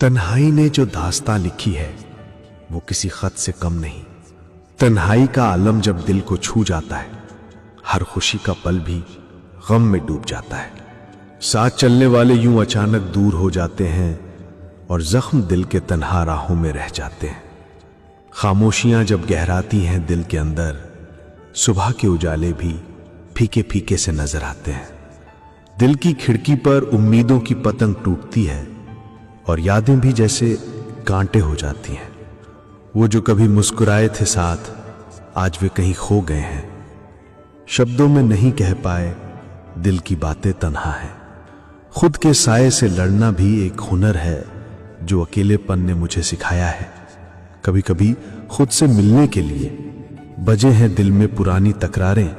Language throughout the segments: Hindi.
तन्हाई ने जो दास्तां लिखी है वो किसी खत से कम नहीं। तन्हाई का आलम जब दिल को छू जाता है, हर खुशी का पल भी गम में डूब जाता है। साथ चलने वाले यूं अचानक दूर हो जाते हैं और जख्म दिल के तन्हा राहों में रह जाते हैं। खामोशियां जब गहराती हैं दिल के अंदर, सुबह के उजाले भी फीके फीके से नजर आते हैं। दिल की खिड़की पर उम्मीदों की पतंग टूटती है और यादें भी जैसे कांटे हो जाती हैं। वो जो कभी मुस्कुराए थे साथ, आज वे कहीं खो गए हैं। शब्दों में नहीं कह पाए दिल की बातें तन्हा है। खुद के साए से लड़ना भी एक हुनर है जो अकेलेपन ने मुझे सिखाया है। कभी कभी खुद से मिलने के लिए बजे हैं दिल में पुरानी तकरारें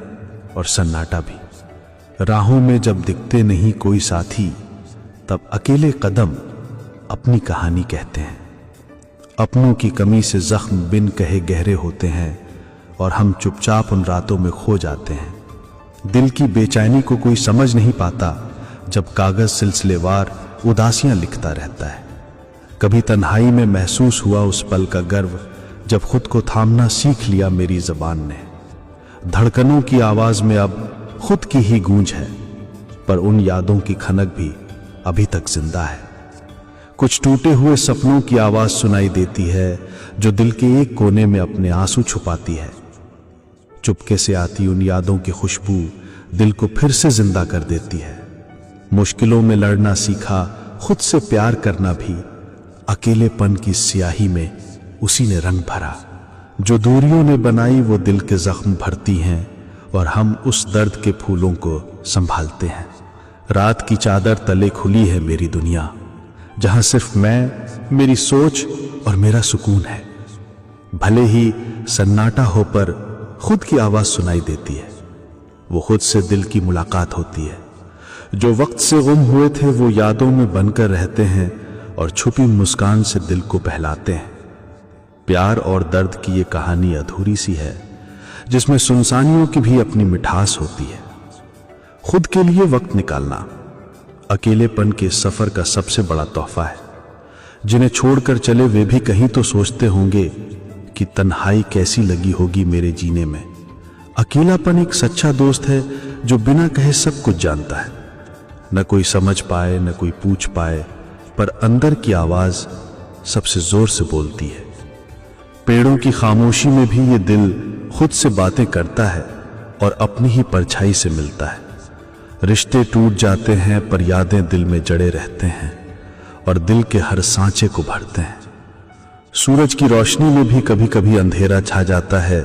और सन्नाटा भी। राहों में जब दिखते नहीं कोई साथी, तब अकेले कदम अपनी कहानी कहते हैं। अपनों की कमी से जख्म बिन कहे गहरे होते हैं और हम चुपचाप उन रातों में खो जाते हैं। दिल की बेचैनी को कोई समझ नहीं पाता जब कागज सिलसिलेवार उदासियां लिखता रहता है। कभी तन्हाई में महसूस हुआ उस पल का गर्व जब खुद को थामना सीख लिया मेरी जबान ने। धड़कनों की आवाज में अब खुद की ही गूंज है, पर उन यादों की खनक भी अभी तक जिंदा है। कुछ टूटे हुए सपनों की आवाज सुनाई देती है जो दिल के एक कोने में अपने आंसू छुपाती है। चुपके से आती उन यादों की खुशबू दिल को फिर से जिंदा कर देती है। मुश्किलों में लड़ना सीखा, खुद से प्यार करना भी, अकेलेपन की स्याही में उसी ने रंग भरा। जो दूरियों ने बनाई वो दिल के जख्म भरती हैं और हम उस दर्द के फूलों को संभालते हैं। रात की चादर तले खुली है मेरी दुनिया, जहां सिर्फ मैं, मेरी सोच और मेरा सुकून है। भले ही सन्नाटा हो पर खुद की आवाज सुनाई देती है। वो खुद से दिल की मुलाकात होती है। जो वक्त से गुम हुए थे वो यादों में बनकर रहते हैं और छुपी मुस्कान से दिल को बहलाते हैं। प्यार और दर्द की ये कहानी अधूरी सी है जिसमें सुनसानियों की भी अपनी मिठास होती है। खुद के लिए वक्त निकालना अकेलेपन के सफर का सबसे बड़ा तोहफा है। जिन्हें छोड़कर चले वे भी कहीं तो सोचते होंगे कि तन्हाई कैसी लगी होगी मेरे जीने में। अकेलापन एक सच्चा दोस्त है जो बिना कहे सब कुछ जानता है। न कोई समझ पाए न कोई पूछ पाए, पर अंदर की आवाज सबसे जोर से बोलती है। पेड़ों की खामोशी में भी ये दिल खुद से बातें करता है और अपनी ही परछाई से मिलता है। रिश्ते टूट जाते हैं पर यादें दिल में जड़े रहते हैं और दिल के हर सांचे को भरते हैं। सूरज की रोशनी में भी कभी कभी अंधेरा छा जाता है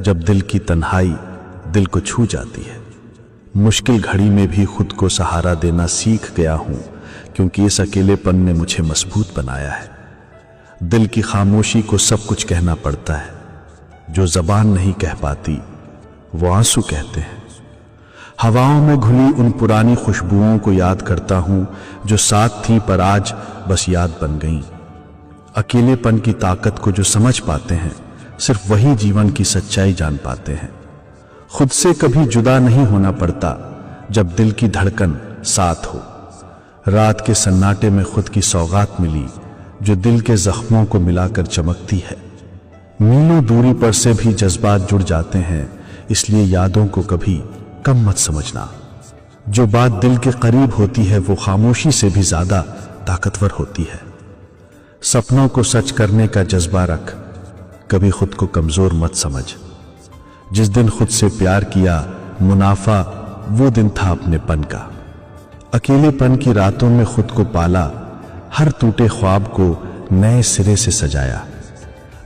जब दिल की तन्हाई दिल को छू जाती है। मुश्किल घड़ी में भी खुद को सहारा देना सीख गया हूं, क्योंकि इस अकेलेपन ने मुझे मजबूत बनाया है। दिल की खामोशी को सब कुछ कहना पड़ता है। जो जबान नहीं कह पाती वो आंसू कहते हैं। हवाओं में घुली उन पुरानी खुशबुओं को याद करता हूं जो साथ थी पर आज बस याद बन गईं। अकेलेपन की ताकत को जो समझ पाते हैं, सिर्फ वही जीवन की सच्चाई जान पाते हैं। खुद से कभी जुदा नहीं होना पड़ता जब दिल की धड़कन साथ हो। रात के सन्नाटे में खुद की सौगात मिली जो दिल के जख्मों को मिलाकर चमकती है। मीलों दूरी पर से भी जज्बात जुड़ जाते हैं, इसलिए यादों को कभी कम मत समझना। जो बात दिल के करीब होती है वो खामोशी से भी ज्यादा ताकतवर होती है। सपनों को सच करने का जज्बा रख, कभी खुद को कमजोर मत समझ। जिस दिन खुद से प्यार किया, मुनाफा वो दिन था अपनेपन का। अकेलेपन की रातों में खुद को पाला, हर टूटे ख्वाब को नए सिरे से सजाया।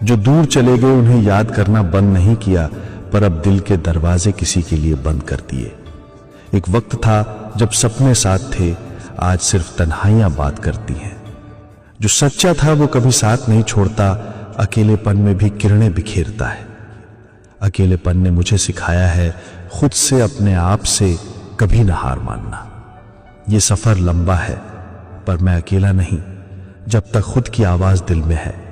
जो दूर चले गए उन्हें याद करना बंद नहीं किया, पर अब दिल के दरवाजे किसी के लिए बंद कर दिए। एक वक्त था जब सपने साथ थे, आज सिर्फ तन्हाइयां बात करती हैं। जो सच्चा था वो कभी साथ नहीं छोड़ता, अकेलेपन में भी किरणें बिखेरता है। अकेलेपन ने मुझे सिखाया है खुद से, अपने आप से कभी ना हार मानना। ये सफर लंबा है पर मैं अकेला नहीं जब तक खुद की आवाज दिल में है।